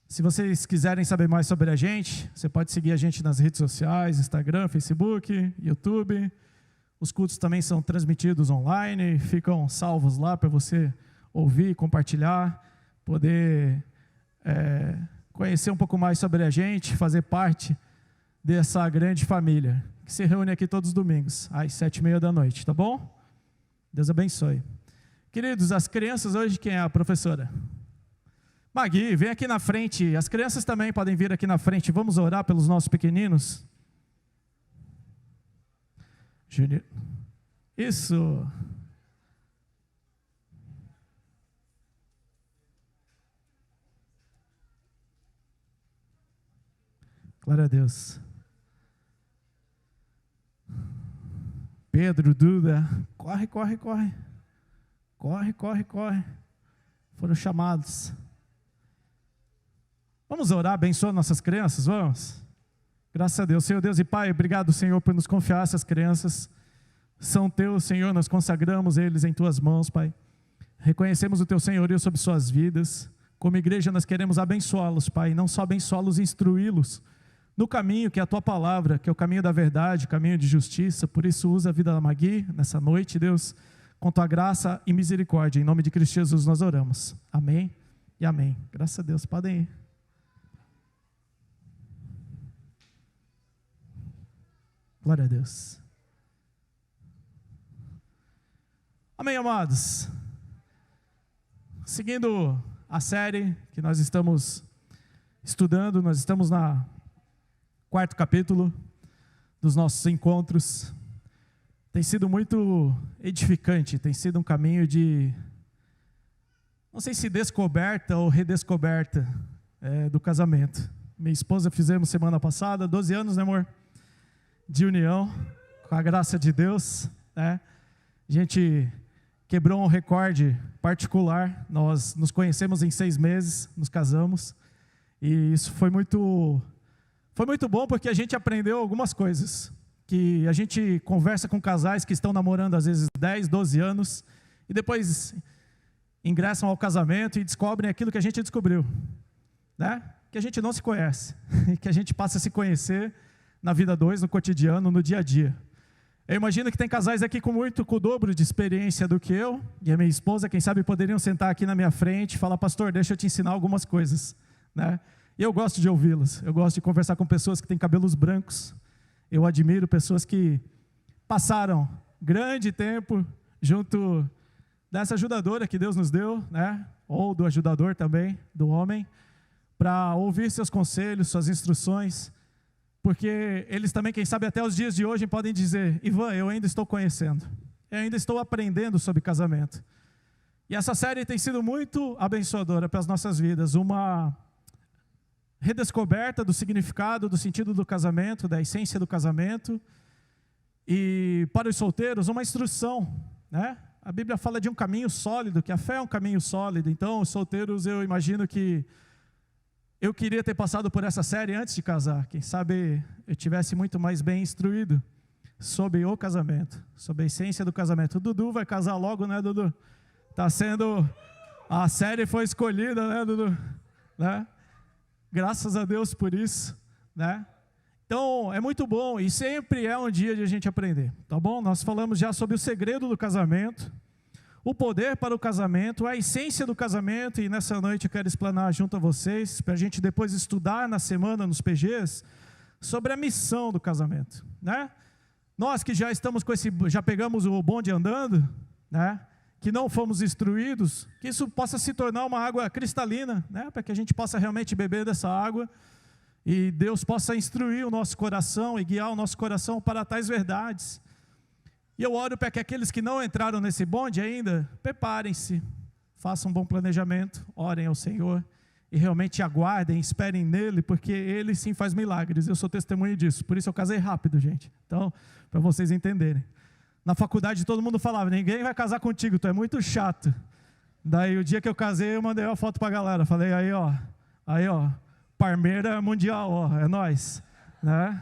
Se vocês quiserem saber mais sobre a gente, você pode seguir a gente nas redes sociais, Instagram, Facebook, YouTube. Os cultos também são transmitidos online, ficam salvos lá para você ouvir, compartilhar, poder conhecer um pouco mais sobre a gente, fazer parte dessa grande família, que se reúne aqui todos os domingos, às 7h30 da noite, tá bom? Deus abençoe. Queridos, as crianças hoje, quem é a professora? Magui, vem aqui na frente. As crianças também podem vir aqui na frente. Vamos orar pelos nossos pequeninos? Júnior. Isso. Glória a Deus. Pedro, Duda, corre, corre, corre. Corre, corre, corre. Foram chamados. Vamos orar, abençoa nossas crianças, vamos? Graças a Deus. Senhor Deus e Pai, obrigado, Senhor, por nos confiar essas crianças. São teus, Senhor, nós consagramos eles em tuas mãos, Pai. Reconhecemos o teu senhorio sobre suas vidas. Como igreja, nós queremos abençoá-los, Pai. Não só abençoá-los, instruí-los no caminho que é a tua palavra, que é o caminho da verdade, o caminho de justiça. Por isso, usa a vida da Magui nessa noite, Deus, com tua graça e misericórdia. Em nome de Cristo Jesus nós oramos. Amém e amém. Graças a Deus. Podem ir. Glória a Deus. Amém, amados. Seguindo a série que nós estamos estudando, nós estamos no 4º capítulo dos nossos encontros. Tem sido muito edificante, tem sido um caminho de, não sei se descoberta ou redescoberta do casamento. Minha esposa fizemos semana passada, 12 anos, né, amor? De união, com a graça de Deus, né? A gente quebrou um recorde particular. Nós nos conhecemos em 6 meses, nos casamos, e isso foi muito bom, porque a gente aprendeu algumas coisas, que a gente conversa com casais que estão namorando às vezes 10, 12 anos, e depois ingressam ao casamento e descobrem aquilo que a gente descobriu, né? Que a gente não se conhece, e que a gente passa a se conhecer na vida 2, no cotidiano, no dia a dia. Eu imagino que tem casais aqui com o dobro de experiência do que eu, e a minha esposa, quem sabe poderiam sentar aqui na minha frente e falar: pastor, deixa eu te ensinar algumas coisas, né? E eu gosto de ouvi-las, eu gosto de conversar com pessoas que têm cabelos brancos, eu admiro pessoas que passaram grande tempo junto dessa ajudadora que Deus nos deu, né? Ou do ajudador também, do homem, para ouvir seus conselhos, suas instruções, porque eles também, quem sabe até os dias de hoje, podem dizer: Ivan, eu ainda estou conhecendo, eu ainda estou aprendendo sobre casamento. E essa série tem sido muito abençoadora para as nossas vidas, uma redescoberta do significado, do sentido do casamento, da essência do casamento, e para os solteiros, uma instrução, né? A Bíblia fala de um caminho sólido, que a fé é um caminho sólido. Então, os solteiros, eu imagino que eu queria ter passado por essa série antes de casar. Quem sabe eu tivesse muito mais bem instruído sobre o casamento, sobre a essência do casamento. O Dudu vai casar logo, né, Dudu? Tá sendo... A série foi escolhida, né, Dudu? Né? Graças a Deus por isso, né? Então, é muito bom e sempre é um dia de a gente aprender, tá bom? Nós falamos já sobre o segredo do casamento, o poder para o casamento, a essência do casamento, e nessa noite eu quero explanar junto a vocês, para a gente depois estudar na semana, nos PGs, sobre a missão do casamento, né? Nós que já estamos com já pegamos o bonde andando, né? Que não fomos instruídos, que isso possa se tornar uma água cristalina, né? Para que a gente possa realmente beber dessa água, e Deus possa instruir o nosso coração e guiar o nosso coração para tais verdades. E eu oro para que aqueles que não entraram nesse bonde ainda, preparem-se, façam um bom planejamento, orem ao Senhor e realmente aguardem, esperem nele, porque ele sim faz milagres. Eu sou testemunho disso, por isso eu casei rápido, gente. Então, para vocês entenderem. Na faculdade todo mundo falava: ninguém vai casar contigo, tu é muito chato. Daí o dia que eu casei, eu mandei uma foto para a galera, falei: aí ó, Parmeira Mundial, ó, é nós, né?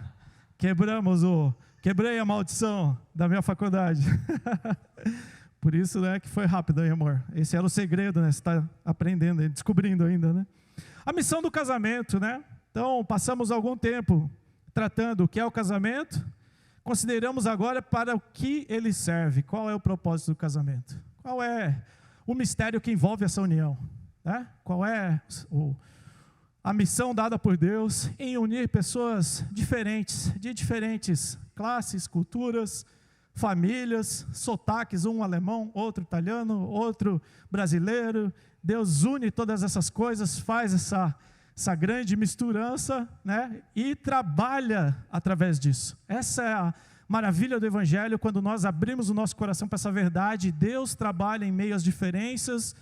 Quebrei a maldição da minha faculdade. Por isso, né, que foi rápido aí, amor. Esse era o segredo, né? Você está aprendendo, descobrindo ainda, né? A missão do casamento, né? Então, passamos algum tempo tratando o que é o casamento, consideramos agora para o que ele serve, qual é o propósito do casamento, qual é o mistério que envolve essa união, né? Qual é a missão dada por Deus em unir pessoas diferentes, de diferentes classes, culturas, famílias, sotaques, um alemão, outro italiano, outro brasileiro. Deus une todas essas coisas, faz essa grande misturança, né? E trabalha através disso. Essa é a maravilha do Evangelho, quando nós abrimos o nosso coração para essa verdade. Deus trabalha em meio às diferenças,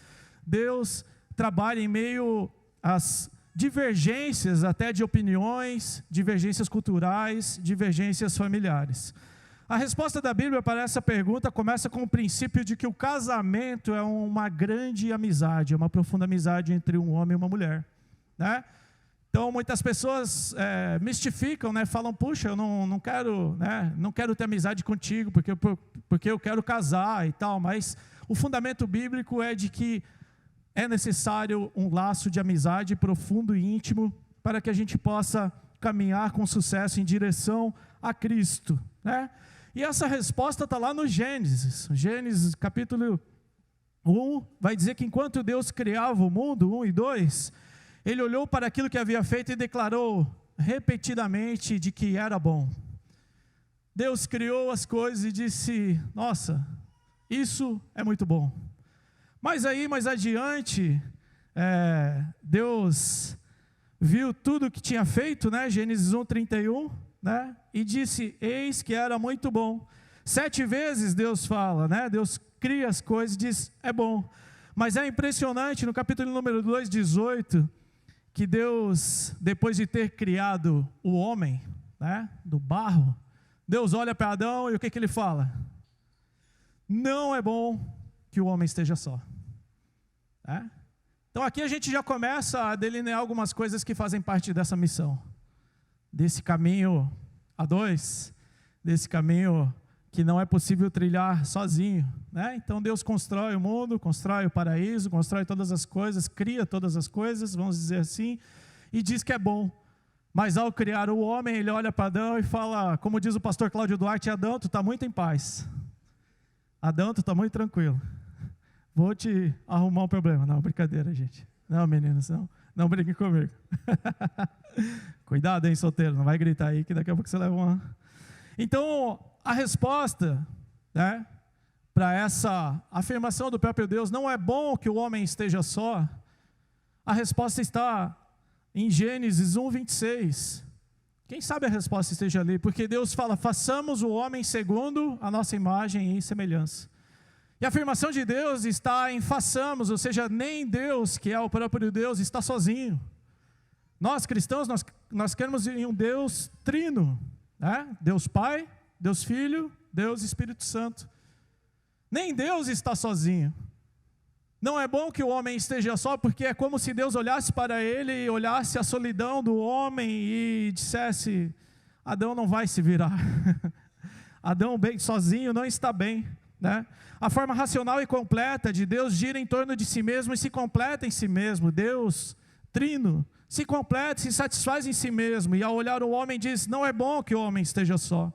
Deus trabalha em meio às divergências até de opiniões, divergências culturais, divergências familiares. A resposta da Bíblia para essa pergunta começa com o princípio de que o casamento é uma grande amizade, é uma profunda amizade entre um homem e uma mulher, né? Então, muitas pessoas mistificam, né? Falam, puxa, eu não quero, né? Não quero ter amizade contigo, porque eu quero casar e tal, mas o fundamento bíblico é de que é necessário um laço de amizade profundo e íntimo para que a gente possa caminhar com sucesso em direção a Cristo, né? E essa resposta está lá no Gênesis. Gênesis capítulo 1 vai dizer que enquanto Deus criava o mundo, 1 e 2, Ele olhou para aquilo que havia feito e declarou repetidamente de que era bom. Deus criou as coisas e disse, nossa, isso é muito bom. Mas aí, mais adiante, Deus viu tudo o que tinha feito, né? Gênesis 1:31, né? E disse, eis que era muito bom. 7 vezes Deus fala, né? Deus cria as coisas e diz, é bom. Mas é impressionante, no capítulo número 2, 18, que Deus, depois de ter criado o homem, né? Do barro, Deus olha para Adão e o que ele fala? Não é bom que o homem esteja só. Então aqui a gente já começa a delinear algumas coisas que fazem parte dessa missão, desse caminho a dois, desse caminho que não é possível trilhar sozinho, né? Então Deus constrói o mundo, constrói o paraíso, constrói todas as coisas, cria todas as coisas, vamos dizer assim, e diz que é bom. Mas ao criar o homem, ele olha para Adão e fala, como diz o pastor Cláudio Duarte, Adão, tu está muito em paz. Adão, tu está muito tranquilo. Vou te arrumar um problema. Não, brincadeira, gente. Não, meninos, não briguem comigo. Cuidado, hein, solteiro, não vai gritar aí que daqui a pouco você leva uma... Então, a resposta, né, para essa afirmação do próprio Deus, não é bom que o homem esteja só, a resposta está em Gênesis 1:26. Quem sabe a resposta esteja ali, porque Deus fala, façamos o homem segundo a nossa imagem e semelhança. E a afirmação de Deus está em façamos, ou seja, nem Deus, que é o próprio Deus, está sozinho. Nós cristãos, nós queremos em um Deus trino, né? Deus Pai, Deus Filho, Deus Espírito Santo. Nem Deus está sozinho. Não é bom que o homem esteja só, porque é como se Deus olhasse para ele e olhasse a solidão do homem e dissesse, Adão não vai se virar. Adão bem sozinho não está bem, né? A forma racional e completa de Deus gira em torno de si mesmo e se completa em si mesmo. Deus, trino, se completa, se satisfaz em si mesmo. E ao olhar o homem diz, não é bom que o homem esteja só.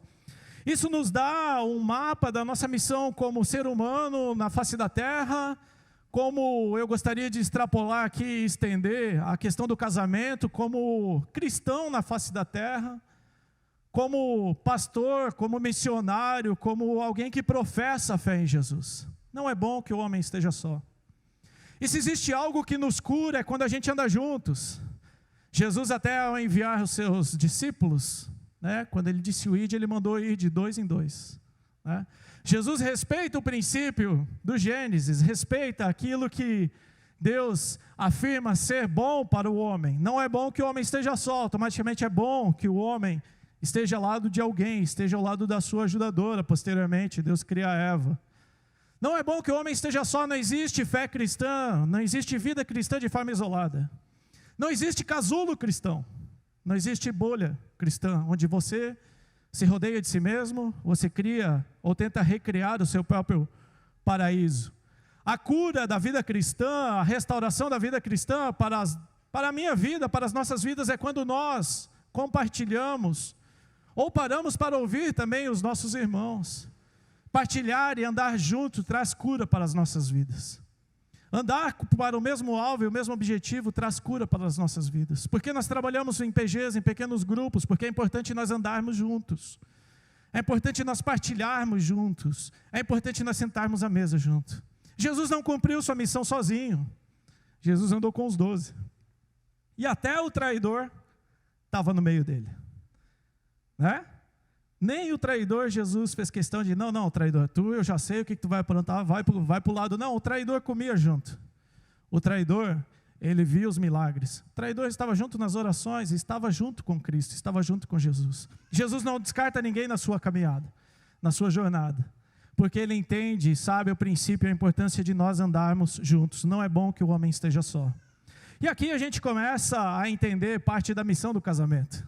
Isso nos dá um mapa da nossa missão como ser humano na face da terra, como eu gostaria de extrapolar aqui e estender a questão do casamento, como cristão na face da terra, como pastor, como missionário, como alguém que professa a fé em Jesus. Não é bom que o homem esteja só. E se existe algo que nos cura é quando a gente anda juntos. Jesus até ao enviar os seus discípulos, né, quando ele disse o ide, ele mandou ir de 2 em 2. Né? Jesus respeita o princípio do Gênesis, respeita aquilo que Deus afirma ser bom para o homem. Não é bom que o homem esteja só, automaticamente é bom que o homem esteja ao lado de alguém, esteja ao lado da sua ajudadora. Posteriormente, Deus cria Eva. Não é bom que o homem esteja só, não existe fé cristã, não existe vida cristã de forma isolada. Não existe casulo cristão, não existe bolha cristã, onde você se rodeia de si mesmo, você cria ou tenta recriar o seu próprio paraíso. A cura da vida cristã, a restauração da vida cristã para para a minha vida, para as nossas vidas, é quando nós compartilhamos, ou paramos para ouvir também os nossos irmãos. Partilhar e andar junto traz cura para as nossas vidas. Andar para o mesmo alvo e o mesmo objetivo traz cura para as nossas vidas. Porque nós trabalhamos em PGs, em pequenos grupos, porque é importante nós andarmos juntos. É importante nós partilharmos juntos. É importante nós sentarmos à mesa junto. Jesus não cumpriu sua missão sozinho. Jesus andou com os 12. E até o traidor estava no meio dele. Né? Nem o traidor Jesus fez questão de, não, traidor, eu já sei o que tu vai aprontar, vai para o lado. Não, o traidor comia junto. O traidor, ele via os milagres. O traidor estava junto nas orações, estava junto com Cristo, estava junto com Jesus. Jesus não descarta ninguém na sua caminhada, na sua jornada. Porque ele entende e sabe o princípio e a importância de nós andarmos juntos. Não é bom que o homem esteja só. E aqui a gente começa a entender parte da missão do casamento.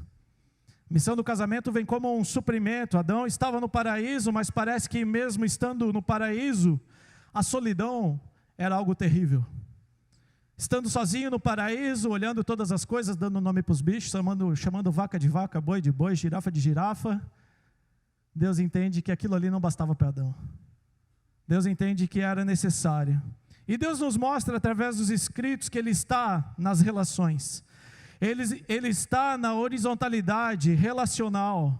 A missão do casamento vem como um suprimento. Adão estava no paraíso, mas parece que mesmo estando no paraíso, a solidão era algo terrível. Estando sozinho no paraíso, olhando todas as coisas, dando nome para os bichos, chamando vaca de vaca, boi de boi, girafa de girafa, Deus entende que aquilo ali não bastava para Adão. Deus entende que era necessário. E Deus nos mostra através dos escritos que Ele está nas relações. Ele está na horizontalidade relacional.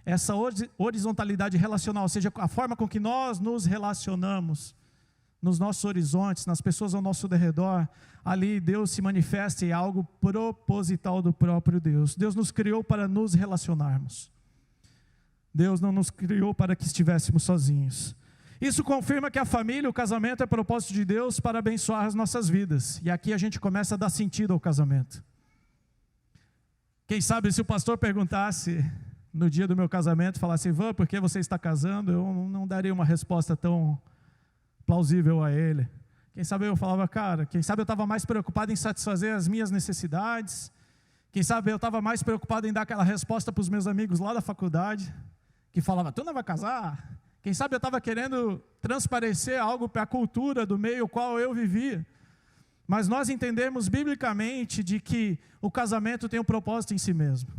Essa horizontalidade relacional, ou seja, a forma com que nós nos relacionamos, nos nossos horizontes, nas pessoas ao nosso derredor, ali Deus se manifesta e é algo proposital do próprio Deus. Deus nos criou para nos relacionarmos. Deus não nos criou para que estivéssemos sozinhos. Isso confirma que a família, o casamento é propósito de Deus para abençoar as nossas vidas. E aqui a gente começa a dar sentido ao casamento. Quem sabe se o pastor perguntasse no dia do meu casamento, falasse, Ivan, por que você está casando? Eu não daria uma resposta tão plausível a ele. Quem sabe eu falava, cara, quem sabe eu estava mais preocupado em satisfazer as minhas necessidades. Quem sabe eu estava mais preocupado em dar aquela resposta para os meus amigos lá da faculdade, que falava, tu não vai casar? Quem sabe eu estava querendo transparecer algo para a cultura do meio ao qual eu vivia. Mas nós entendemos biblicamente de que o casamento tem um propósito em si mesmo.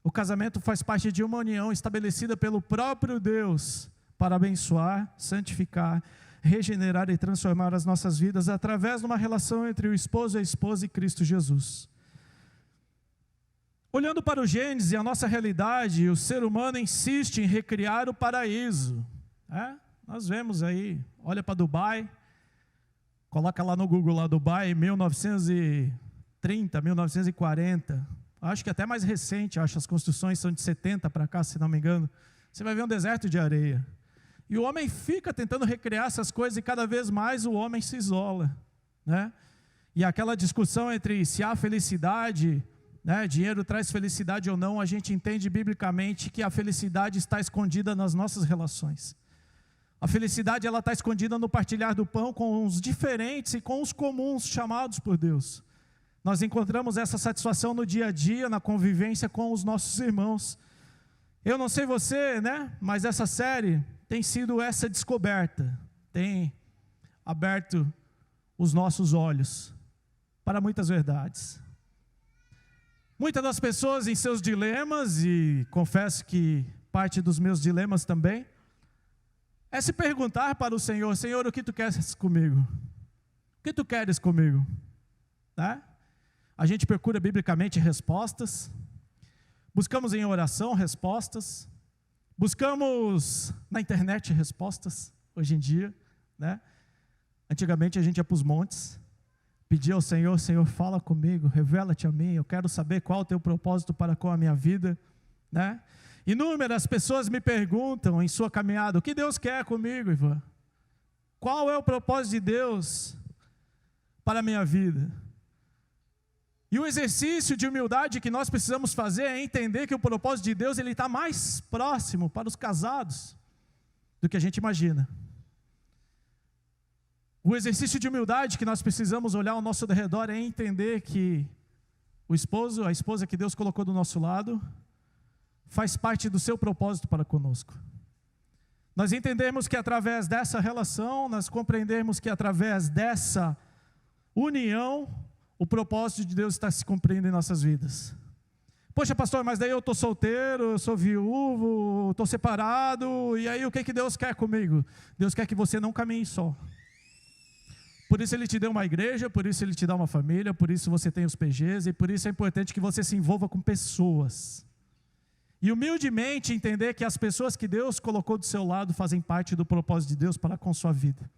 O casamento faz parte de uma união estabelecida pelo próprio Deus para abençoar, santificar, regenerar e transformar as nossas vidas através de uma relação entre o esposo e a esposa e Cristo Jesus. Olhando para o Gênesis e a nossa realidade, o ser humano insiste em recriar o paraíso. Nós vemos aí, olha para Dubai, coloca lá no Google, lá Dubai, 1930, 1940, acho que até mais recente, acho que as construções são de 70 para cá, se não me engano. Você vai ver um deserto de areia. E o homem fica tentando recriar essas coisas e cada vez mais o homem se isola. Né? E aquela discussão entre se há felicidade, né, dinheiro traz felicidade ou não, a gente entende biblicamente que a felicidade está escondida nas nossas relações. A felicidade ela está escondida no partilhar do pão com os diferentes e com os comuns chamados por Deus. Nós encontramos essa satisfação no dia a dia, na convivência com os nossos irmãos. Eu não sei você, né? Mas essa série tem sido essa descoberta, tem aberto os nossos olhos para muitas verdades. Muitas das pessoas em seus dilemas, e confesso que parte dos meus dilemas também, é se perguntar para o Senhor, Senhor, o que tu queres comigo? O que tu queres comigo? Né? A gente procura biblicamente respostas, buscamos em oração respostas, buscamos na internet respostas, hoje em dia, né? Antigamente a gente ia para os montes, pedia ao Senhor, Senhor, fala comigo, revela-te a mim, eu quero saber qual é o teu propósito para com a minha vida, né? Inúmeras pessoas me perguntam em sua caminhada, o que Deus quer comigo, Ivan? Qual é o propósito de Deus para a minha vida? E o exercício de humildade que nós precisamos fazer é entender que o propósito de Deus ele está mais próximo para os casados do que a gente imagina. O exercício de humildade que nós precisamos olhar ao nosso redor é entender que o esposo, a esposa que Deus colocou do nosso lado, faz parte do seu propósito para conosco. Nós entendemos que através dessa relação, nós compreendemos que através dessa união, o propósito de Deus está se cumprindo em nossas vidas. Poxa, pastor, mas daí eu estou solteiro, eu sou viúvo, estou separado, e aí o que Deus quer comigo? Deus quer que você não caminhe só. Por isso Ele te deu uma igreja, por isso Ele te dá uma família, por isso você tem os PGs, e por isso é importante que você se envolva com pessoas. E humildemente entender que as pessoas que Deus colocou do seu lado fazem parte do propósito de Deus para com sua vida.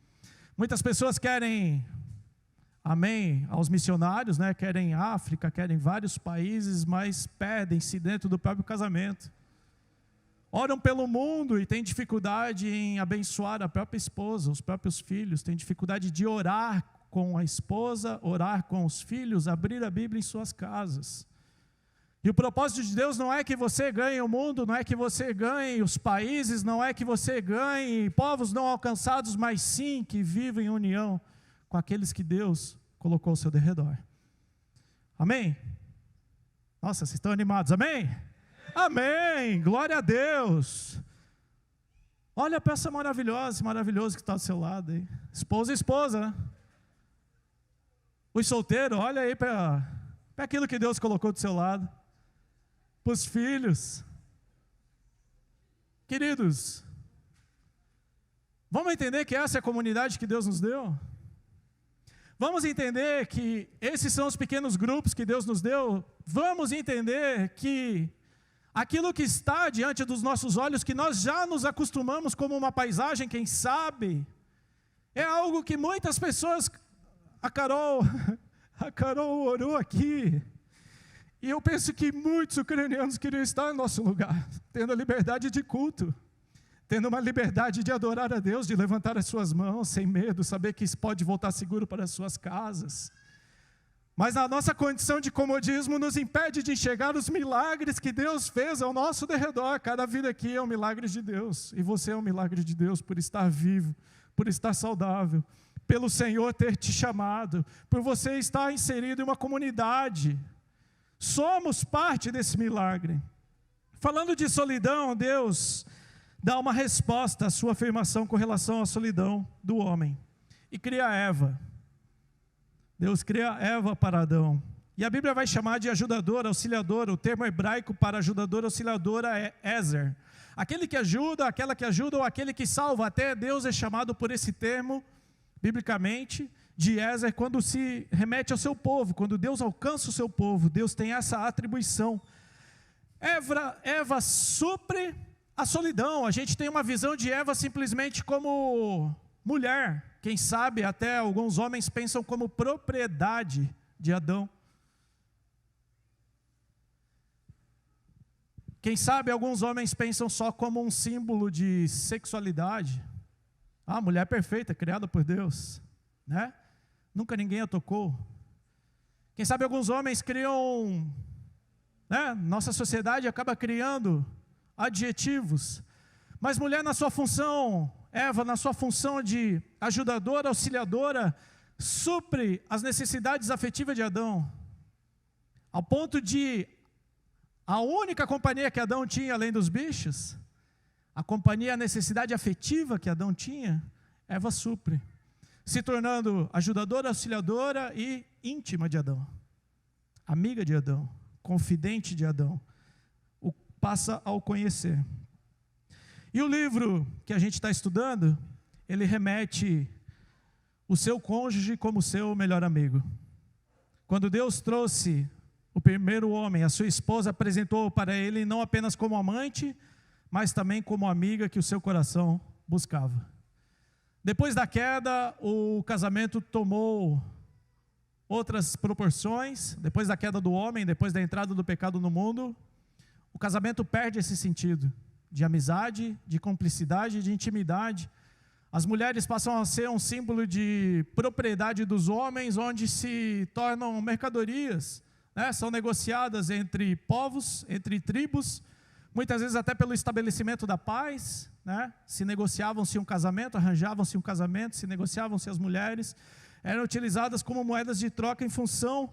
Muitas pessoas querem, amém, aos missionários, né? Querem África, querem vários países, mas perdem-se dentro do próprio casamento. Oram pelo mundo e têm dificuldade em abençoar a própria esposa, os próprios filhos, têm dificuldade de orar com a esposa, orar com os filhos, abrir a Bíblia em suas casas. E o propósito de Deus não é que você ganhe o mundo, não é que você ganhe os países, não é que você ganhe povos não alcançados, mas sim que vivam em união com aqueles que Deus colocou ao seu derredor. Amém? Nossa, vocês estão animados, amém? Amém, glória a Deus. Olha para essa maravilhoso que está do seu lado aí. Esposa e esposa, né? Os solteiros, olha aí para aquilo que Deus colocou do seu lado. Para os filhos. Queridos, vamos entender que essa é a comunidade que Deus nos deu? Vamos entender que esses são os pequenos grupos que Deus nos deu? Vamos entender que aquilo que está diante dos nossos olhos, que nós já nos acostumamos como uma paisagem, quem sabe, é algo que muitas pessoas, a Carol orou aqui, e eu penso que muitos ucranianos queriam estar no nosso lugar, tendo a liberdade de culto, tendo uma liberdade de adorar a Deus, de levantar as suas mãos sem medo, saber que pode voltar seguro para as suas casas. Mas a nossa condição de comodismo nos impede de enxergar os milagres que Deus fez ao nosso derredor. Cada vida aqui é um milagre de Deus, e você é um milagre de Deus por estar vivo, por estar saudável, pelo Senhor ter te chamado, por você estar inserido em uma comunidade. Somos parte desse milagre. Falando de solidão, Deus dá uma resposta à sua afirmação com relação à solidão do homem, e cria Eva. Deus cria Eva para Adão. E a Bíblia vai chamar de ajudadora, auxiliadora. O termo hebraico para ajudadora, auxiliadora é Ezer. Aquele que ajuda, aquela que ajuda, ou aquele que salva. Até Deus é chamado por esse termo, biblicamente, de Ezer, quando se remete ao seu povo. Quando Deus alcança o seu povo, Deus tem essa atribuição. Eva supre a solidão. A gente tem uma visão de Eva simplesmente como mulher. Quem sabe até alguns homens pensam como propriedade de Adão. Quem sabe alguns homens pensam só como um símbolo de sexualidade. Ah, mulher perfeita, criada por Deus, né? Nunca ninguém a tocou. Quem sabe alguns homens criam, né? Nossa sociedade acaba criando adjetivos. Mas mulher na sua função, Eva na sua função de ajudadora, auxiliadora, supre as necessidades afetivas de Adão. Ao ponto de a única companhia que Adão tinha, além dos bichos, a companhia, a necessidade afetiva que Adão tinha, Eva supre, se tornando ajudadora, auxiliadora e íntima de Adão, amiga de Adão, confidente de Adão, passa a o conhecer. E o livro que a gente está estudando, ele remete o seu cônjuge como seu melhor amigo. Quando Deus trouxe o primeiro homem, a sua esposa, apresentou para ele não apenas como amante, mas também como amiga que o seu coração buscava. Depois da queda, o casamento tomou outras proporções. Depois da queda do homem, depois da entrada do pecado no mundo, o casamento perde esse sentido de amizade, de cumplicidade, de intimidade. As mulheres passam a ser um símbolo de propriedade dos homens, onde se tornam mercadorias, né? São negociadas entre povos, entre tribos, muitas vezes até pelo estabelecimento da paz, né? Se negociavam-se um casamento, arranjavam-se um casamento, se negociavam-se as mulheres, eram utilizadas como moedas de troca em função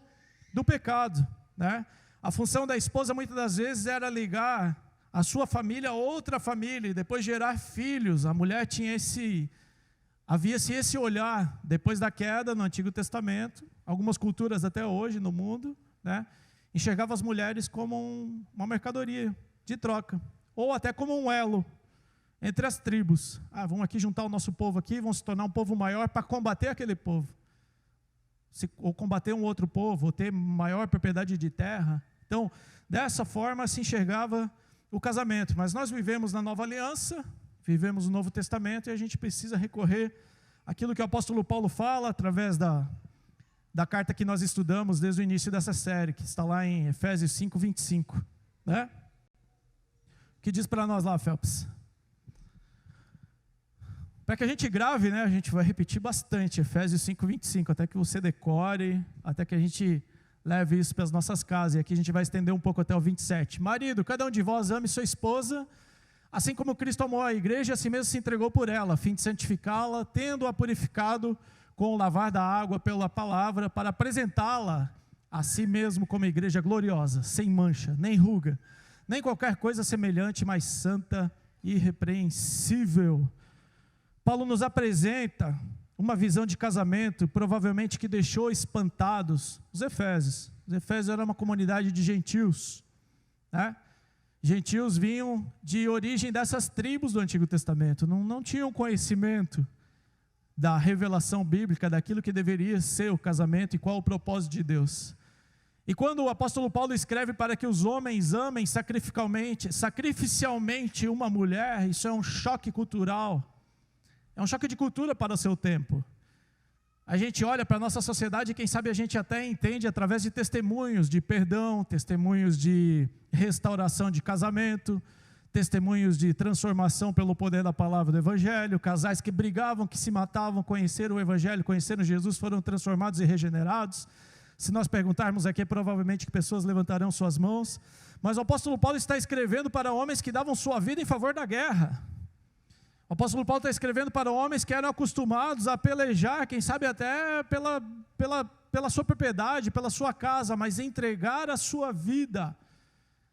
do pecado, né? A função da esposa muitas das vezes era ligar a sua família a outra família e depois gerar filhos. A mulher tinha Havia-se esse olhar, depois da queda no Antigo Testamento, algumas culturas até hoje no mundo, né, enxergavam as mulheres como uma mercadoria de troca, ou até como um elo entre as tribos. Vamos aqui juntar o nosso povo aqui, vamos se tornar um povo maior para combater aquele povo. Ou combater um outro povo, ou ter maior propriedade de terra. Então, dessa forma se enxergava o casamento. Mas nós vivemos na Nova Aliança, vivemos no Novo Testamento, e a gente precisa recorrer àquilo que o apóstolo Paulo fala, através da carta que nós estudamos desde o início dessa série, que está lá em Efésios 5, 25. Né? O que diz para nós lá, Phelps? Para que a gente grave, né, a gente vai repetir bastante Efésios 5, 25, até que você decore, até que a gente leve isso para as nossas casas. E aqui a gente vai estender um pouco até o 27. Marido, cada um de vós ame sua esposa, assim como Cristo amou a igreja, assim mesmo se entregou por ela, a fim de santificá-la, tendo-a purificado com o lavar da água pela palavra, para apresentá-la a si mesmo como igreja gloriosa, sem mancha, nem ruga, nem qualquer coisa semelhante, mas santa e irrepreensível. Paulo nos apresenta uma visão de casamento, provavelmente que deixou espantados os Efésios. Os Efésios eram uma comunidade de gentios, né? Gentios vinham de origem dessas tribos do Antigo Testamento, não tinham conhecimento da revelação bíblica, daquilo que deveria ser o casamento e qual o propósito de Deus. E quando o apóstolo Paulo escreve para que os homens amem sacrificialmente uma mulher, isso é um choque cultural. É um choque de cultura para o seu tempo. A gente olha para a nossa sociedade e quem sabe a gente até entende através de testemunhos de perdão, testemunhos de restauração de casamento, testemunhos de transformação pelo poder da palavra do Evangelho, casais que brigavam, que se matavam, conheceram o Evangelho, conheceram Jesus, foram transformados e regenerados. Se nós perguntarmos aqui, provavelmente que pessoas levantarão suas mãos. Mas o apóstolo Paulo está escrevendo para homens que davam sua vida em favor da guerra. O apóstolo Paulo está escrevendo para homens que eram acostumados a pelejar, quem sabe até pela sua propriedade, pela sua casa, mas entregar a sua vida,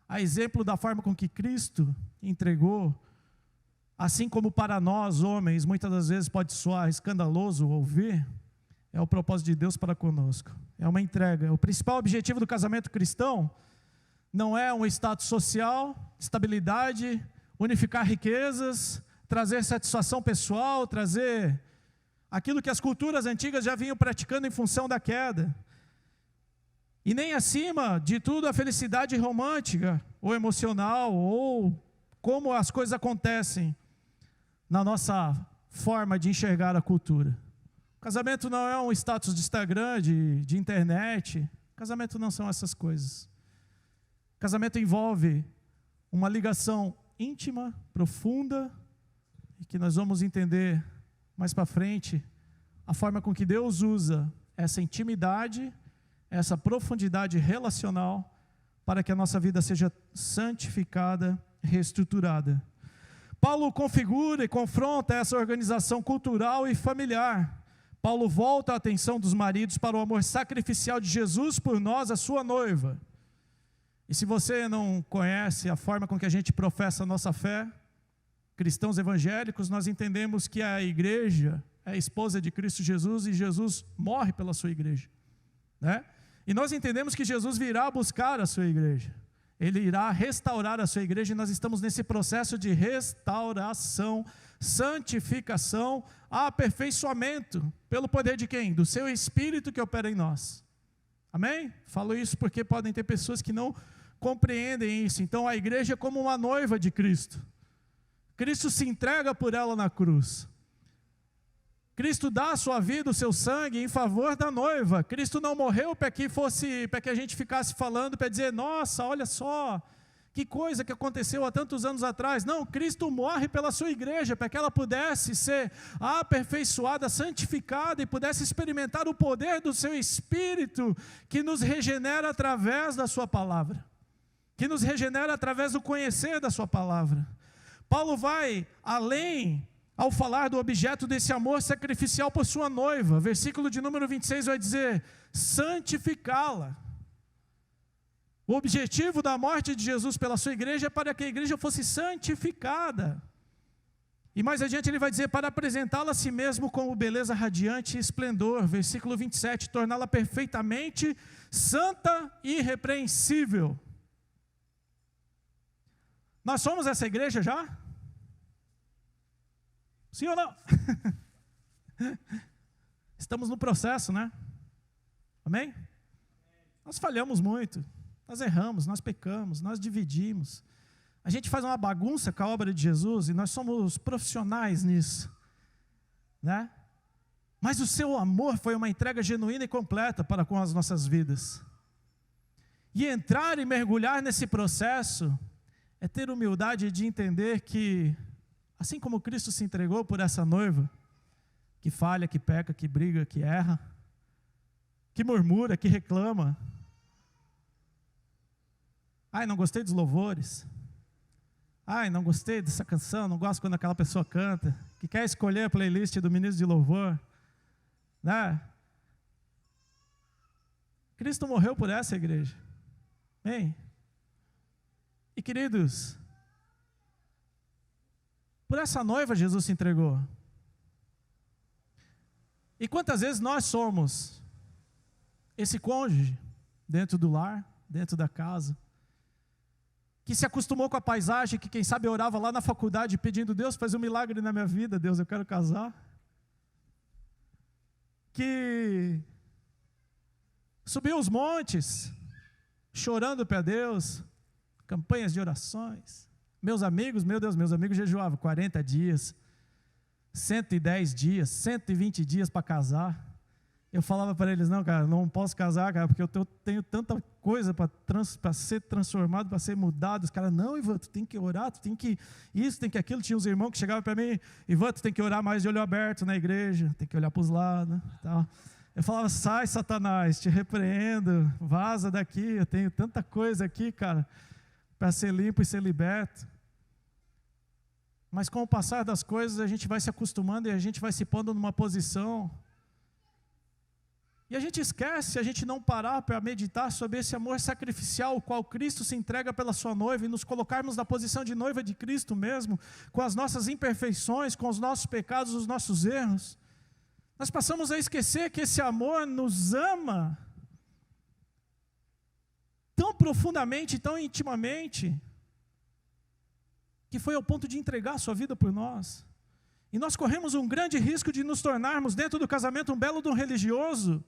a exemplo da forma com que Cristo entregou. Assim como para nós, homens, muitas das vezes pode soar escandaloso ouvir, é o propósito de Deus para conosco. É uma entrega. O principal objetivo do casamento cristão não é um status social, estabilidade, unificar riquezas, trazer satisfação pessoal, trazer aquilo que as culturas antigas já vinham praticando em função da queda. E nem acima de tudo a felicidade romântica, ou emocional, ou como as coisas acontecem na nossa forma de enxergar a cultura. O casamento não é um status de Instagram, de internet. Casamento não são essas coisas. Casamento envolve uma ligação íntima, profunda, e que nós vamos entender mais para frente, a forma com que Deus usa essa intimidade, essa profundidade relacional, para que a nossa vida seja santificada, reestruturada. Paulo configura e confronta essa organização cultural e familiar. Paulo volta a atenção dos maridos para o amor sacrificial de Jesus por nós, a sua noiva. E se você não conhece a forma com que a gente professa a nossa fé, cristãos evangélicos, nós entendemos que a igreja é a esposa de Cristo Jesus e Jesus morre pela sua igreja, né? E nós entendemos que Jesus virá buscar a sua igreja, Ele irá restaurar a sua igreja, e nós estamos nesse processo de restauração, santificação, aperfeiçoamento, pelo poder de quem? Do seu Espírito que opera em nós. Amém? Falo isso porque podem ter pessoas que não compreendem isso. Então a igreja é como uma noiva de Cristo. Cristo se entrega por ela na cruz. Cristo dá a sua vida, o seu sangue em favor da noiva. Cristo não morreu para que a gente ficasse falando, para dizer, nossa, olha só, que coisa que aconteceu há tantos anos atrás. Não, Cristo morre pela sua igreja, para que ela pudesse ser aperfeiçoada, santificada, e pudesse experimentar o poder do seu Espírito, que nos regenera através da sua palavra, que nos regenera através do conhecer da sua palavra. Paulo vai além ao falar do objeto desse amor sacrificial por sua noiva. Versículo de número 26 vai dizer, santificá-la. O objetivo da morte de Jesus pela sua igreja é para que a igreja fosse santificada. E mais adiante ele vai dizer, para apresentá-la a si mesmo como beleza radiante e esplendor, versículo 27, torná-la perfeitamente santa e irrepreensível. Nós somos essa igreja já? Sim ou não? Estamos no processo, né? Amém? Nós falhamos muito, nós erramos, nós pecamos, nós dividimos. A gente faz uma bagunça com a obra de Jesus e nós somos profissionais nisso, né? Mas o seu amor foi uma entrega genuína e completa para com as nossas vidas. E entrar e mergulhar nesse processo é ter humildade de entender que, assim como Cristo se entregou por essa noiva, que falha, que peca, que briga, que erra, que murmura, que reclama. Ai, não gostei dos louvores. Ai, não gostei dessa canção, não gosto quando aquela pessoa canta, que quer escolher a playlist do ministro de louvor, né? Cristo morreu por essa igreja. Amém? E queridos, por essa noiva Jesus se entregou. E quantas vezes nós somos esse cônjuge dentro do lar, dentro da casa, que se acostumou com a paisagem, que quem sabe orava lá na faculdade pedindo, Deus, faz um milagre na minha vida, Deus, eu quero casar. Que subiu os montes, chorando para Deus, campanhas de orações. Meus amigos, meu Deus, meus amigos jejuavam 40 dias, 110 dias, 120 dias para casar. Eu falava para eles, não, cara, não posso casar, cara, porque eu tenho tanta coisa para ser transformado, para ser mudado. Os caras, não, Ivan, tu tem que orar, tu tem que isso, tem que aquilo. Tinha uns irmãos que chegavam para mim, Ivan, tu tem que orar mais de olho aberto na igreja, tem que olhar para os lados, tal. Eu falava, sai, Satanás, te repreendo, vaza daqui, eu tenho tanta coisa aqui, cara, para ser limpo e ser liberto. Mas com o passar das coisas, a gente vai se acostumando e a gente vai se pondo numa posição. E a gente esquece, se a gente não parar para meditar sobre esse amor sacrificial, o qual Cristo se entrega pela sua noiva, e nos colocarmos na posição de noiva de Cristo mesmo, com as nossas imperfeições, com os nossos pecados, os nossos erros, nós passamos a esquecer que esse amor nos ama tão profundamente, tão intimamente, que foi ao ponto de entregar a sua vida por nós. E nós corremos um grande risco de nos tornarmos, dentro do casamento, um belo de um religioso,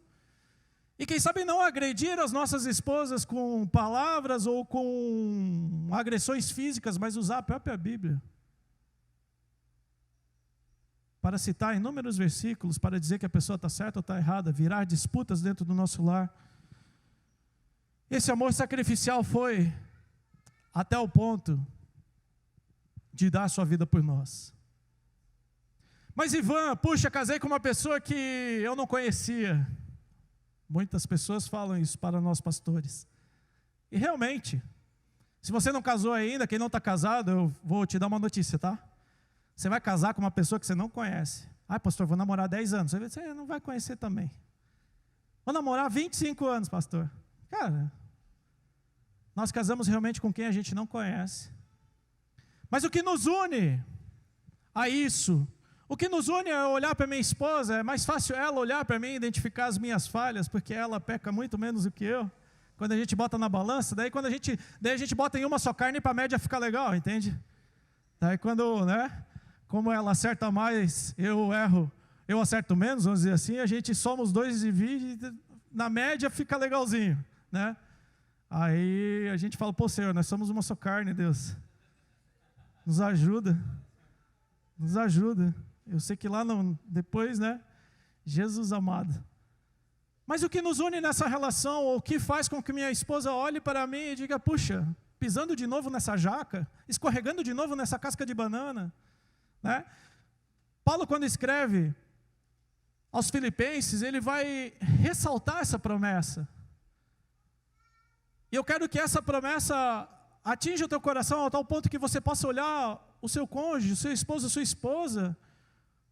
e quem sabe não agredir as nossas esposas com palavras ou com agressões físicas, mas usar a própria Bíblia para citar inúmeros versículos, para dizer que a pessoa está certa ou está errada, virar disputas dentro do nosso lar. Esse amor sacrificial foi até o ponto de dar a sua vida por nós. Mas Ivan, puxa, casei com uma pessoa que eu não conhecia. Muitas pessoas falam isso para nós pastores. E realmente, se você não casou ainda, quem não está casado, eu vou te dar uma notícia, tá? Você vai casar com uma pessoa que você não conhece. Ah, pastor, vou namorar 10 anos. Você não vai conhecer também. Vou namorar 25 anos, pastor. Cara, nós casamos realmente com quem a gente não conhece. Mas o que nos une a isso, o que nos une a olhar para minha esposa, é mais fácil ela olhar para mim e identificar as minhas falhas, porque ela peca muito menos do que eu. Quando a gente bota na balança, daí a gente bota em uma só carne para a média ficar legal, entende? Daí quando, né, como ela acerta mais, eu erro, eu acerto menos, vamos dizer assim, a gente soma os dois e divide, na média fica legalzinho, né? Aí a gente fala, pô, Senhor, nós somos uma só carne, Deus. Nos ajuda. Nos ajuda. Eu sei que lá depois, né? Jesus amado. Mas o que nos une nessa relação, ou o que faz com que minha esposa olhe para mim e diga, puxa, pisando de novo nessa jaca, escorregando de novo nessa casca de banana, né? Paulo, quando escreve aos Filipenses, ele vai ressaltar essa promessa. E eu quero que essa promessa atinja o teu coração a tal ponto que você possa olhar o seu cônjuge, o seu esposo, a sua esposa,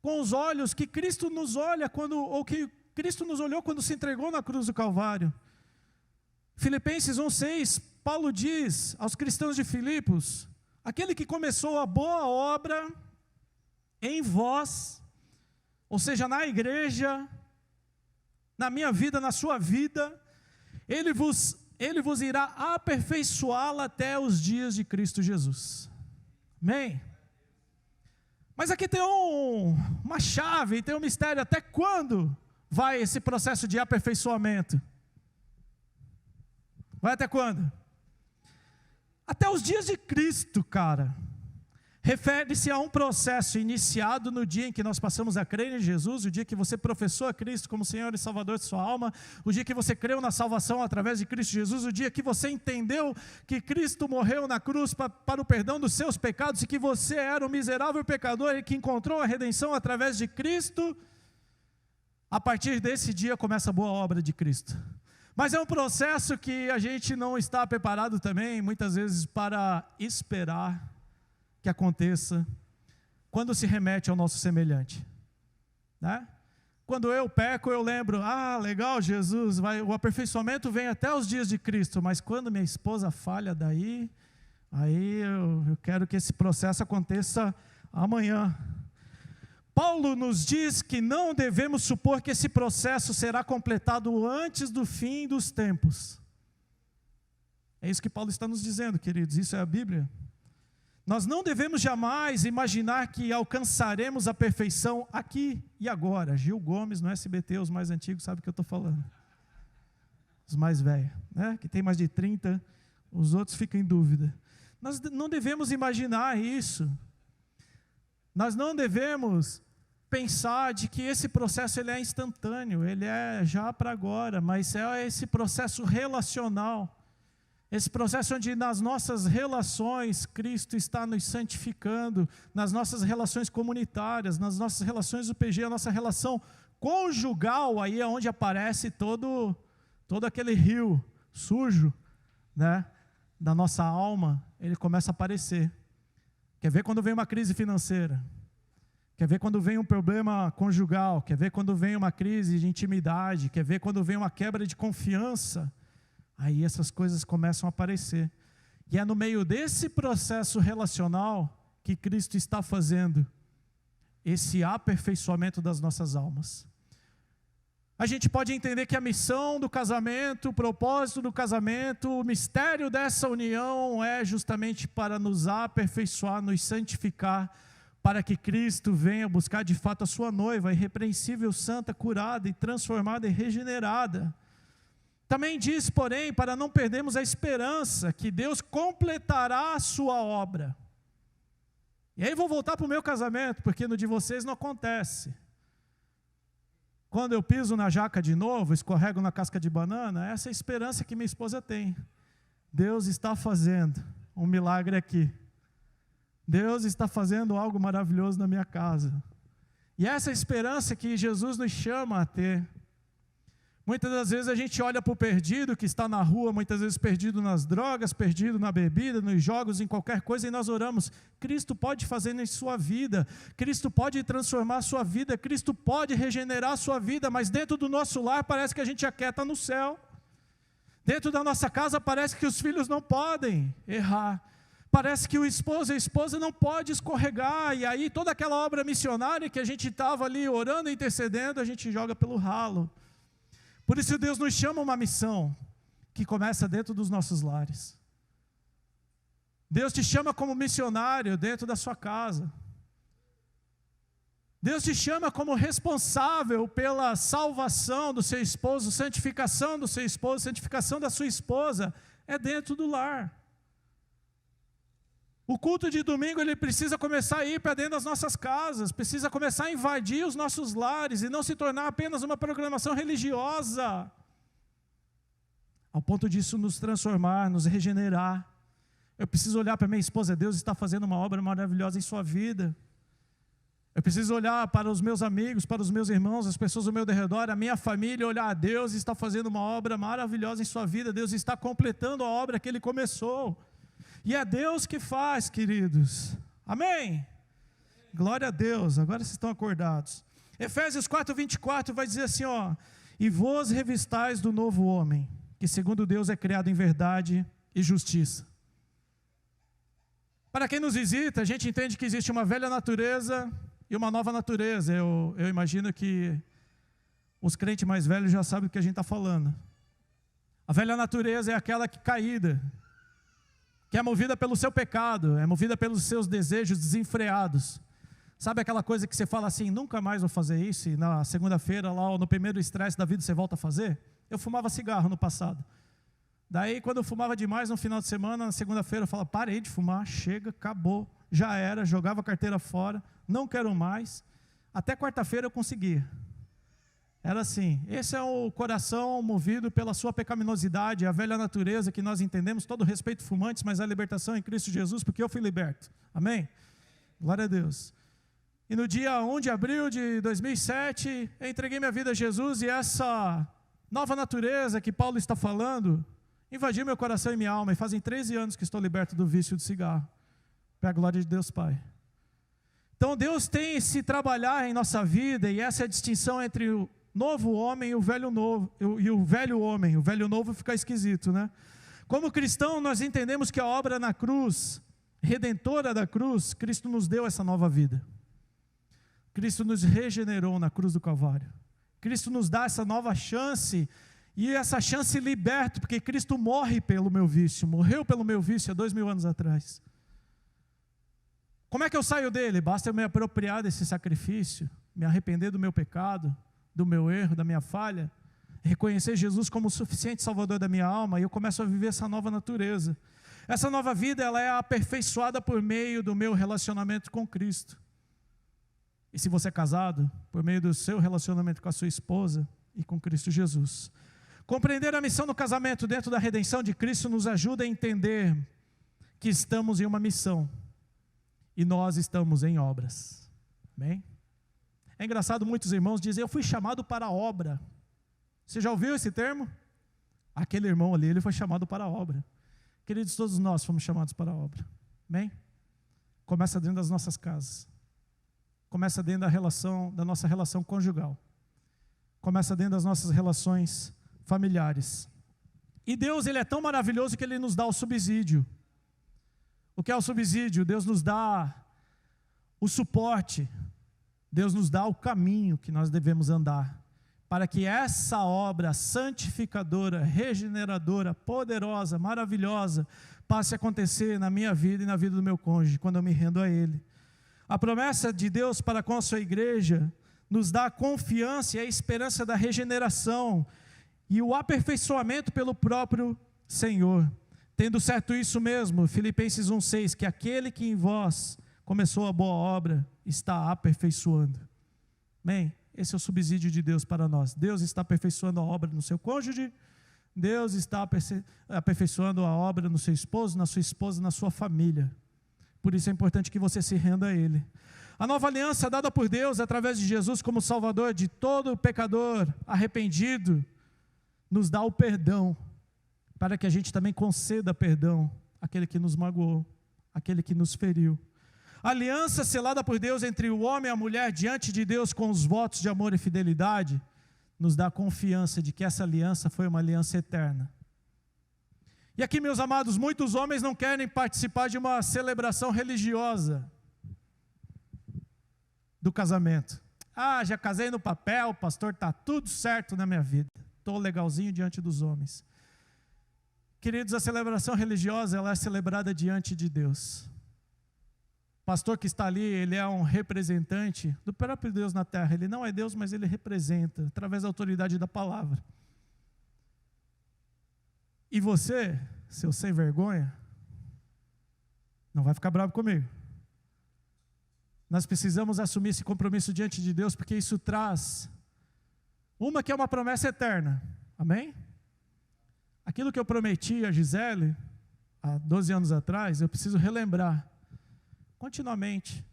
com os olhos que Cristo nos olha ou que Cristo nos olhou quando se entregou na cruz do Calvário. Filipenses 1,6, Paulo diz aos cristãos de Filipos, aquele que começou a boa obra, em vós, ou seja, na igreja, na minha vida, na sua vida, Ele vos irá aperfeiçoá-la até os dias de Cristo Jesus. Amém? Mas aqui tem uma chave, tem um mistério. Até quando vai esse processo de aperfeiçoamento? Vai até quando? Até os dias de Cristo, cara. Refere-se a um processo iniciado no dia em que nós passamos a crer em Jesus, o dia que você professou a Cristo como Senhor e Salvador de sua alma, o dia que você creu na salvação através de Cristo Jesus, o dia que você entendeu que Cristo morreu na cruz para o perdão dos seus pecados e que você era um miserável pecador e que encontrou a redenção através de Cristo. A partir desse dia começa a boa obra de Cristo. Mas é um processo que a gente não está preparado também, muitas vezes, para esperar que aconteça quando se remete ao nosso semelhante, né? Quando eu peco, eu lembro, legal, Jesus, o aperfeiçoamento vem até os dias de Cristo, mas quando minha esposa falha daí, aí eu quero que esse processo aconteça amanhã. Paulo nos diz que não devemos supor que esse processo será completado antes do fim dos tempos. É isso que Paulo está nos dizendo, queridos, isso é a Bíblia. Nós não devemos jamais imaginar que alcançaremos a perfeição aqui e agora. Gil Gomes no SBT, os mais antigos sabem o que eu estou falando. Os mais velhos, né? Que tem mais de 30, os outros ficam em dúvida. Nós não devemos imaginar isso. Nós não devemos pensar de que esse processo ele é instantâneo, ele é já para agora, mas é esse processo relacional. Esse processo onde nas nossas relações Cristo está nos santificando, nas nossas relações comunitárias, nas nossas relações do PG, a nossa relação conjugal, aí é onde aparece todo aquele rio sujo, né, da nossa alma, ele começa a aparecer. Quer ver quando vem uma crise financeira? Quer ver quando vem um problema conjugal? Quer ver quando vem uma crise de intimidade? Quer ver quando vem uma quebra de confiança? Aí essas coisas começam a aparecer. E é no meio desse processo relacional que Cristo está fazendo esse aperfeiçoamento das nossas almas. A gente pode entender que a missão do casamento, o propósito do casamento, o mistério dessa união é justamente para nos aperfeiçoar, nos santificar, para que Cristo venha buscar de fato a sua noiva, irrepreensível, santa, curada e transformada e regenerada. Também diz, porém, para não perdermos a esperança, que Deus completará a sua obra. E aí vou voltar para o meu casamento, porque no de vocês não acontece. Quando eu piso na jaca de novo, escorrego na casca de banana, essa é a esperança que minha esposa tem. Deus está fazendo um milagre aqui. Deus está fazendo algo maravilhoso na minha casa. E essa é a esperança que Jesus nos chama a ter. Muitas das vezes a gente olha para o perdido que está na rua, muitas vezes perdido nas drogas, perdido na bebida, nos jogos, em qualquer coisa, e nós oramos. Cristo pode fazer em sua vida, Cristo pode transformar a sua vida, Cristo pode regenerar a sua vida, mas dentro do nosso lar parece que a gente aquieta no céu. Dentro da nossa casa parece que os filhos não podem errar. Parece que o esposo e a esposa não podem escorregar, e aí toda aquela obra missionária que a gente estava ali orando e intercedendo, a gente joga pelo ralo. Por isso Deus nos chama a uma missão que começa dentro dos nossos lares. Deus te chama como missionário dentro da sua casa. Deus te chama como responsável pela salvação do seu esposo, santificação do seu esposo, santificação da sua esposa, é dentro do lar. O culto de domingo ele precisa começar a ir para dentro das nossas casas, precisa começar a invadir os nossos lares e não se tornar apenas uma programação religiosa, ao ponto disso nos transformar, nos regenerar. Eu preciso olhar para minha esposa, Deus está fazendo uma obra maravilhosa em sua vida. Eu preciso olhar para os meus amigos, para os meus irmãos, as pessoas ao meu redor, a minha família, olhar a Deus está fazendo uma obra maravilhosa em sua vida, Deus está completando a obra que Ele começou. E é Deus que faz, queridos. Amém? Glória a Deus. Agora vocês estão acordados. Efésios 4:24 vai dizer assim, e vos revistais do novo homem, que segundo Deus é criado em verdade e justiça. Para quem nos visita, a gente entende que existe uma velha natureza e uma nova natureza. Eu imagino que os crentes mais velhos já sabem do que a gente está falando. A velha natureza é aquela que caída, que é movida pelo seu pecado, é movida pelos seus desejos desenfreados. Sabe aquela coisa que você fala assim, nunca mais vou fazer isso, e na segunda-feira, lá, ou no primeiro estresse da vida, você volta a fazer? Eu fumava cigarro no passado. Daí, quando eu fumava demais no final de semana, na segunda-feira, eu falava, parei de fumar, chega, acabou, já era, jogava a carteira fora, não quero mais. Até quarta-feira eu conseguia. Era assim, esse é o coração movido pela sua pecaminosidade, a velha natureza que nós entendemos, todo respeito fumantes, mas a libertação em Cristo Jesus, porque eu fui liberto. Amém? Glória a Deus. E no dia 1 de abril de 2007, eu entreguei minha vida a Jesus e essa nova natureza que Paulo está falando, invadiu meu coração e minha alma, e fazem 13 anos que estou liberto do vício de cigarro. Para a glória de Deus Pai. Então Deus tem esse trabalhar em nossa vida, e essa é a distinção entre o novo homem e o velho novo, e o velho homem. O velho novo fica esquisito, né? Como cristão, nós entendemos que a obra na cruz, redentora da cruz, Cristo nos deu essa nova vida. Cristo nos regenerou na cruz do Calvário. Cristo nos dá essa nova chance, e essa chance liberta, porque Cristo morre pelo meu vício, morreu pelo meu vício há 2000 anos atrás. Como é que eu saio dele? Basta eu me apropriar desse sacrifício, me arrepender do meu pecado, do meu erro, da minha falha, reconhecer Jesus como o suficiente salvador da minha alma, e eu começo a viver essa nova natureza. Essa nova vida, ela é aperfeiçoada por meio do meu relacionamento com Cristo. E se você é casado, por meio do seu relacionamento com a sua esposa e com Cristo Jesus. Compreender a missão do casamento dentro da redenção de Cristo nos ajuda a entender que estamos em uma missão e nós estamos em obras. Amém? É engraçado, muitos irmãos dizem, eu fui chamado para a obra. Você já ouviu esse termo? Aquele irmão ali, ele foi chamado para a obra. Queridos, todos nós fomos chamados para a obra. Amém? Começa dentro das nossas casas. Começa dentro da nossa relação conjugal. Começa dentro das nossas relações familiares. E Deus, Ele é tão maravilhoso que Ele nos dá o subsídio. O que é o subsídio? Deus nos dá o suporte. Deus nos dá o caminho que nós devemos andar, para que essa obra santificadora, regeneradora, poderosa, maravilhosa, passe a acontecer na minha vida e na vida do meu cônjuge, quando eu me rendo a Ele. A promessa de Deus para com a sua igreja nos dá a confiança e a esperança da regeneração e o aperfeiçoamento pelo próprio Senhor. Tendo certo isso mesmo, Filipenses 1,6, que aquele que em vós começou a boa obra está aperfeiçoando. Amém? Esse é o subsídio de Deus para nós. Deus está aperfeiçoando a obra no seu cônjuge, Deus está aperfeiçoando a obra no seu esposo, na sua esposa, na sua família. Por isso é importante que você se renda a Ele. A nova aliança dada por Deus através de Jesus como Salvador de todo pecador arrependido, nos dá o perdão, para que a gente também conceda perdão àquele que nos magoou, àquele que nos feriu. A aliança selada por Deus entre o homem e a mulher diante de Deus com os votos de amor e fidelidade, nos dá a confiança de que essa aliança foi uma aliança eterna. E aqui, meus amados, muitos homens não querem participar de uma celebração religiosa do casamento. Ah, já casei no papel, pastor, está tudo certo na minha vida. Estou legalzinho diante dos homens. Queridos, a celebração religiosa, ela é celebrada diante de Deus. O pastor que está ali, ele é um representante do próprio Deus na terra. Ele não é Deus, mas ele representa, através da autoridade da palavra. E você, seu sem vergonha, não vai ficar bravo comigo. Nós precisamos assumir esse compromisso diante de Deus, porque isso traz uma que é uma promessa eterna. Amém? Aquilo que eu prometi a Gisele, há 12 anos atrás, eu preciso relembrar continuamente,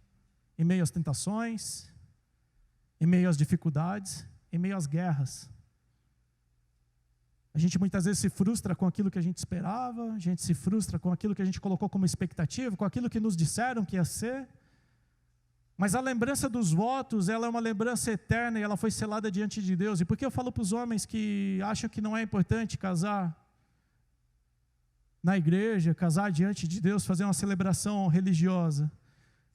em meio às tentações, em meio às dificuldades, em meio às guerras. A gente muitas vezes se frustra com aquilo que a gente esperava, a gente se frustra com aquilo que a gente colocou como expectativa, com aquilo que nos disseram que ia ser. Mas a lembrança dos votos, ela é uma lembrança eterna e ela foi selada diante de Deus. E por que eu falo para os homens que acham que não é importante casar na igreja, casar diante de Deus, fazer uma celebração religiosa?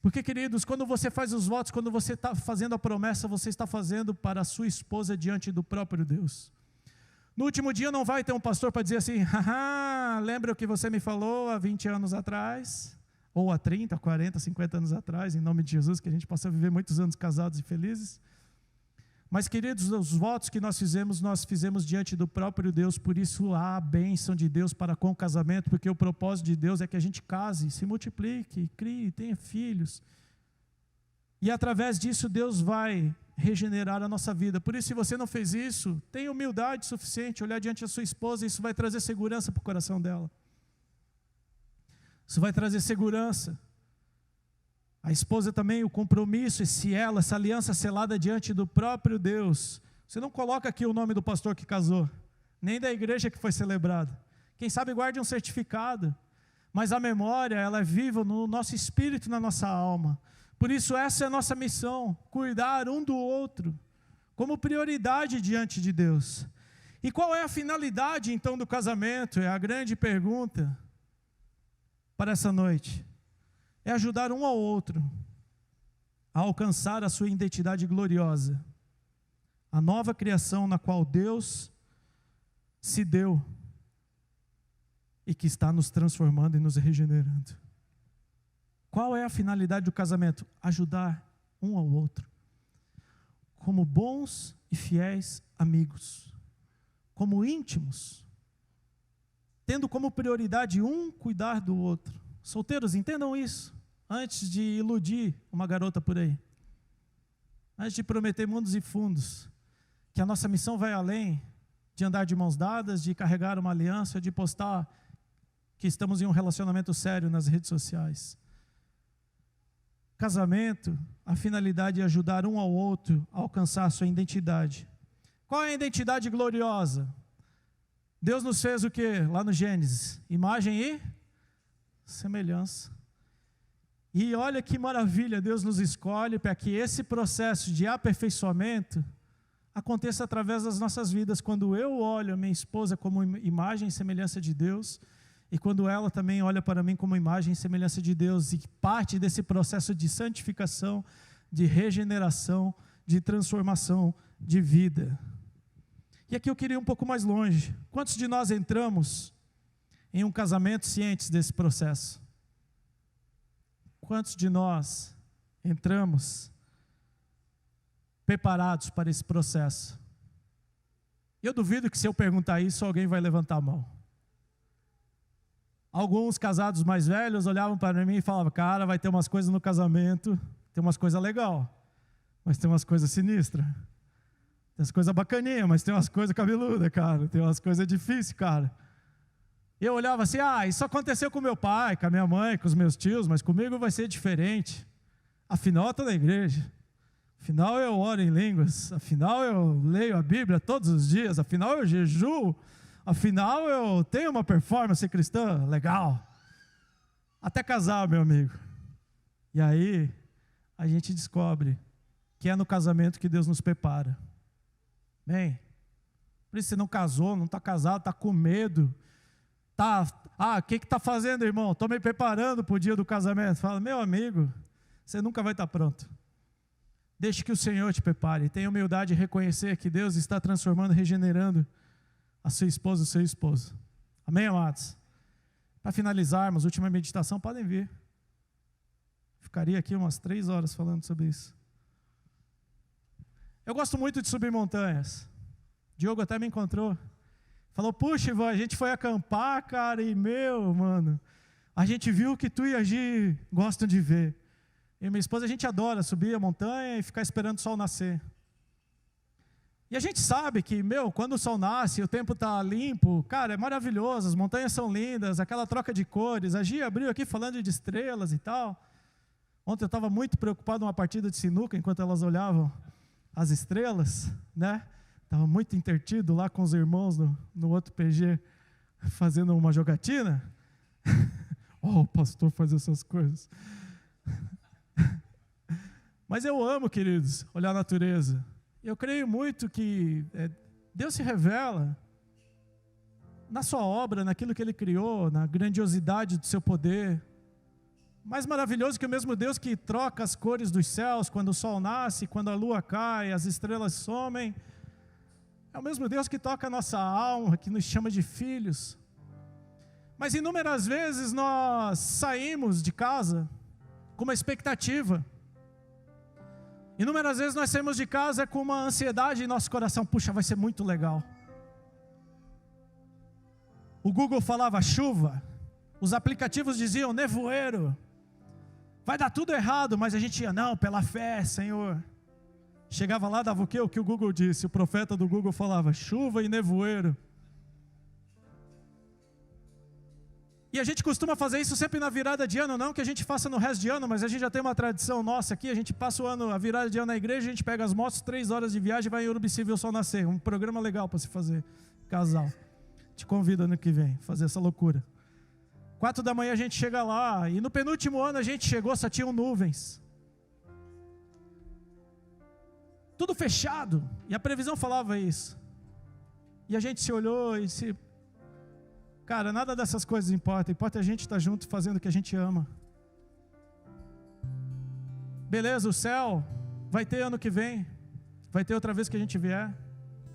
Porque, queridos, quando você faz os votos, quando você está fazendo a promessa, você está fazendo para a sua esposa diante do próprio Deus. No último dia não vai ter um pastor para dizer assim, haha, lembra o que você me falou há 20 anos atrás? Ou há 30, 40, 50 anos atrás, em nome de Jesus, que a gente possa viver muitos anos casados e felizes. Mas, queridos, os votos que nós fizemos diante do próprio Deus, por isso há a bênção de Deus para com o casamento, porque o propósito de Deus é que a gente case, se multiplique, crie, tenha filhos. E através disso Deus vai regenerar a nossa vida. Por isso, se você não fez isso, tenha humildade suficiente, olhar diante da sua esposa, isso vai trazer segurança para o coração dela. Isso vai trazer segurança. A esposa também, o compromisso, essa aliança selada diante do próprio Deus. Você não coloca aqui o nome do pastor que casou, nem da igreja que foi celebrada. Quem sabe guarde um certificado, mas a memória, ela é viva no nosso espírito e na nossa alma. Por isso essa é a nossa missão, cuidar um do outro, como prioridade diante de Deus. E qual é a finalidade então do casamento? É a grande pergunta para essa noite. É ajudar um ao outro a alcançar a sua identidade gloriosa, a nova criação na qual Deus se deu e que está nos transformando e nos regenerando. Qual é a finalidade do casamento? Ajudar um ao outro, como bons e fiéis amigos, como íntimos, tendo como prioridade um cuidar do outro. Solteiros, entendam isso, antes de iludir uma garota por aí, antes de prometer mundos e fundos, que a nossa missão vai além de andar de mãos dadas, de carregar uma aliança, de postar que estamos em um relacionamento sério nas redes sociais. Casamento, a finalidade é ajudar um ao outro a alcançar a sua identidade. Qual é a identidade gloriosa? Deus nos fez o que? Lá no Gênesis, imagem e semelhança. E olha que maravilha, Deus nos escolhe para que esse processo de aperfeiçoamento aconteça através das nossas vidas. Quando eu olho a minha esposa como imagem e semelhança de Deus, e quando ela também olha para mim como imagem e semelhança de Deus, e parte desse processo de santificação, de regeneração, de transformação de vida. E aqui eu queria ir um pouco mais longe. Quantos de nós entramos em um casamento cientes desse processo? Quantos de nós entramos preparados para esse processo? Eu duvido que se eu perguntar isso, alguém vai levantar a mão. Alguns casados mais velhos olhavam para mim e falavam, cara, vai ter umas coisas no casamento, tem umas coisas legais, mas tem umas coisas sinistras. Tem umas coisas bacaninhas, mas tem umas coisas cabeludas, cara. Tem umas coisas difíceis, cara. E eu olhava assim, isso aconteceu com meu pai, com a minha mãe, com os meus tios, mas comigo vai ser diferente. Afinal, eu estou na igreja. Afinal, eu oro em línguas. Afinal, eu leio a Bíblia todos os dias. Afinal, eu jejuo. Afinal, eu tenho uma performance cristã legal. Até casar, meu amigo. E aí, a gente descobre que é no casamento que Deus nos prepara. Bem, por isso você não casou, não está casado, está com medo. O que está fazendo, irmão? Estou me preparando para o dia do casamento. Fala, meu amigo, você nunca vai estar pronto. Deixe que o Senhor te prepare. Tenha humildade de reconhecer que Deus está transformando, regenerando a sua esposa e o seu esposo. Amém, amados? Para finalizarmos, última meditação, podem vir. Ficaria aqui umas 3 horas falando sobre isso. Eu gosto muito de subir montanhas. Diogo até me encontrou. Falou, puxa, Ivan, a gente foi acampar, cara, e mano, a gente viu que tu e a Gi gostam de ver. Eu e minha esposa, a gente adora subir a montanha e ficar esperando o sol nascer. E a gente sabe que, quando o sol nasce, o tempo está limpo, cara, é maravilhoso, as montanhas são lindas, aquela troca de cores. A Gi abriu aqui falando de estrelas e tal. Ontem eu estava muito preocupado numa partida de sinuca, enquanto elas olhavam as estrelas, né? Estava muito intertido lá com os irmãos no outro PG, fazendo uma jogatina. O pastor faz essas coisas. Mas eu amo, queridos, olhar a natureza. Eu creio muito que Deus se revela na sua obra, naquilo que Ele criou, na grandiosidade do seu poder. Mais maravilhoso que o mesmo Deus que troca as cores dos céus quando o sol nasce, quando a lua cai, as estrelas somem. É o mesmo Deus que toca a nossa alma, que nos chama de filhos. Mas inúmeras vezes nós saímos de casa com uma expectativa. Inúmeras vezes nós saímos de casa com uma ansiedade em nosso coração. Puxa, vai ser muito legal. O Google falava chuva. Os aplicativos diziam nevoeiro. Vai dar tudo errado, mas a gente ia, não, pela fé, Senhor. Chegava lá, dava o quê? O que o Google disse. O profeta do Google falava, chuva e nevoeiro. E a gente costuma fazer isso sempre na virada de ano, não que a gente faça no resto de ano, mas a gente já tem uma tradição nossa aqui, a gente passa o ano, a virada de ano na igreja, a gente pega as motos, 3 horas de viagem e vai em Urubici ver o sol nascer. Um programa legal para se fazer, casal. Te convido ano que vem, fazer essa loucura. 4 da manhã a gente chega lá, e no penúltimo ano a gente chegou, só tinham nuvens. Tudo fechado, e a previsão falava isso. E a gente se olhou e se... Cara, nada dessas coisas importa a gente estar junto fazendo o que a gente ama. Beleza, o céu vai ter ano que vem, vai ter outra vez que a gente vier.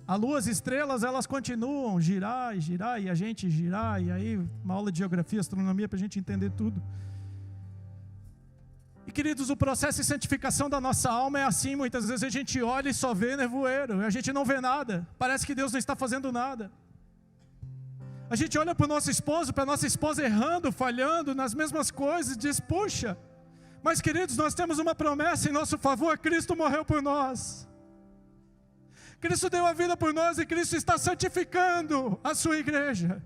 A lua, as estrelas, elas continuam girar e girar, e a gente girar, e aí uma aula de geografia, astronomia para a gente entender tudo. E queridos, o processo de santificação da nossa alma é assim, muitas vezes a gente olha e só vê nevoeiro, a gente não vê nada, parece que Deus não está fazendo nada. A gente olha para o nosso esposo, para a nossa esposa errando, falhando nas mesmas coisas e diz, puxa, mas queridos, nós temos uma promessa em nosso favor, Cristo morreu por nós. Cristo deu a vida por nós e Cristo está santificando a sua igreja.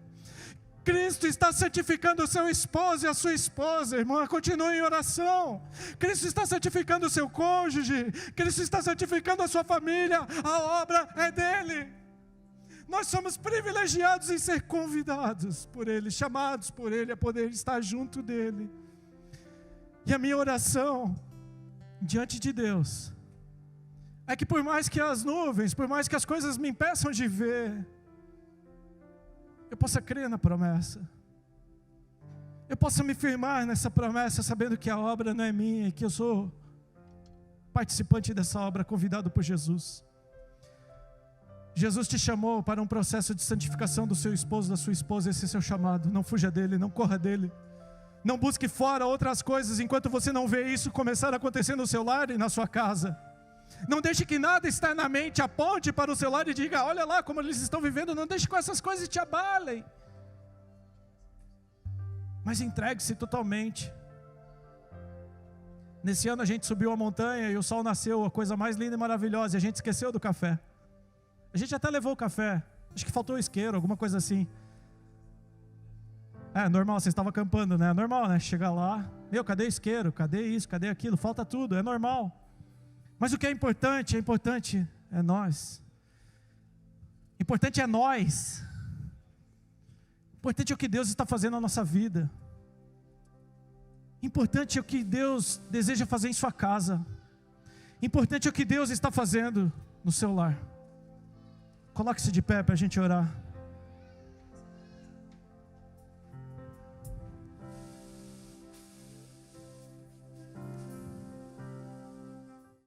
Cristo está santificando o seu esposo e a sua esposa, irmã, continue em oração. Cristo está santificando o seu cônjuge, Cristo está santificando a sua família, a obra é dele. Nós somos privilegiados em ser convidados por Ele, chamados por Ele a poder estar junto dEle. E a minha oração diante de Deus é que por mais que as nuvens, por mais que as coisas me impeçam de ver, eu possa crer na promessa. Eu possa me firmar nessa promessa, sabendo que a obra não é minha, e que eu sou participante dessa obra, convidado por Jesus. Jesus te chamou para um processo de santificação do seu esposo, da sua esposa, esse é seu chamado. Não fuja dele, não corra dele. Não busque fora outras coisas enquanto você não vê isso começar a acontecer no seu lar e na sua casa. Não deixe que nada externamente aponte para o seu lar e diga, olha lá como eles estão vivendo. Não deixe que essas coisas te abalem. Mas entregue-se totalmente. Nesse ano a gente subiu a montanha e o sol nasceu, a coisa mais linda e maravilhosa, e a gente esqueceu do café. A gente até levou o café, acho que faltou o isqueiro, alguma coisa assim. É normal, você estava acampando, né? É normal, né? Chegar lá, meu, cadê o isqueiro? Cadê isso? Cadê aquilo? Falta tudo, é normal. Mas o que é importante é nós. Importante é nós. Importante é o que Deus está fazendo na nossa vida. Importante é o que Deus deseja fazer em sua casa. Importante é o que Deus está fazendo no seu lar. Coloque-se de pé para a gente orar.